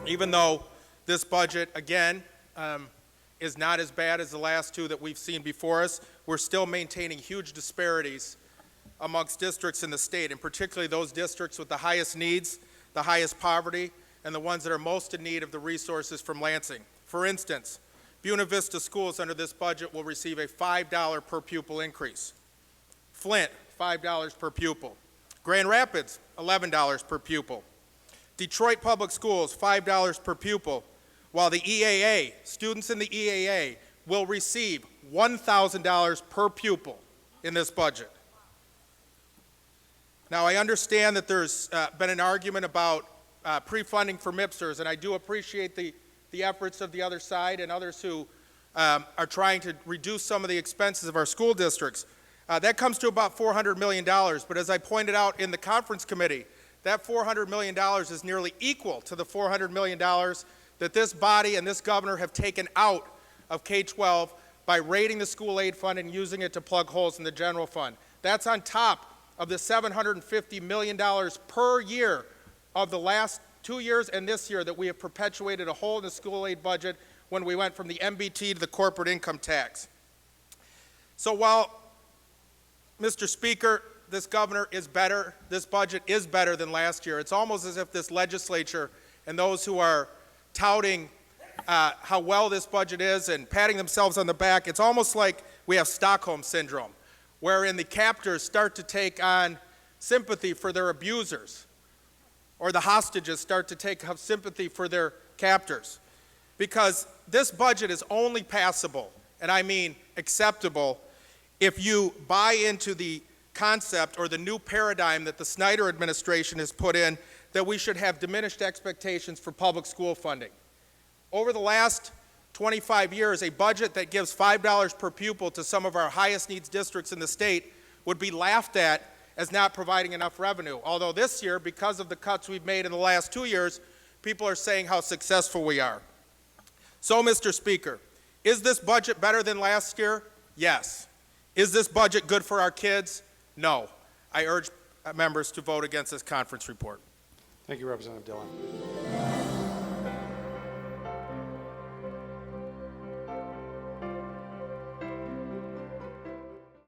Even though this budget, again, is not as bad as the last two that we've seen before us, we're still maintaining huge disparities amongst districts in the state, and particularly those districts with the highest needs, the highest poverty, and the ones that are most in need of the resources from Lansing. For instance, Buena Vista schools under this budget will receive a $5 per pupil increase. Flint, $5 per pupil. Grand Rapids, $11 per pupil. Detroit Public Schools, $5 per pupil, while the EAA, students in the EAA, will receive $1,000 per pupil in this budget. Now, I understand that there's been an argument about pre-funding for MIPSers, and I do appreciate the efforts of the other side and others who are trying to reduce some of the expenses of our school districts. That comes to about $400 million, but as I pointed out in the conference committee, that $400 million is nearly equal to the $400 million that this body and this governor have taken out of K-12 by raiding the school aid fund and using it to plug holes in the general fund. That's on top of the $750 million per year of the last 2 years and this year that we have perpetuated a hole in the school aid budget when we went from the MBT to the corporate income tax. So while, Mr. Speaker, this governor is better, this budget is better than last year, it's almost as if this legislature and those who are touting how well this budget is and patting themselves on the back, it's almost like we have Stockholm Syndrome, wherein the captors start to take on sympathy for their abusers, or the hostages start to take up sympathy for their captors. Because this budget is only passable, and I mean acceptable, if you buy into the concept or the new paradigm that the Snyder administration has put in that we should have diminished expectations for public school funding. Over the last 25 years, a budget that gives $5 per pupil to some of our highest needs districts in the state would be laughed at as not providing enough revenue. Although this year, because of the cuts we've made in the last 2 years, people are saying how successful we are. So, Mr. Speaker, is this budget better than last year? Yes. Is this budget good for our kids? No. I urge members to vote against this conference report. Thank you, Representative Dillon.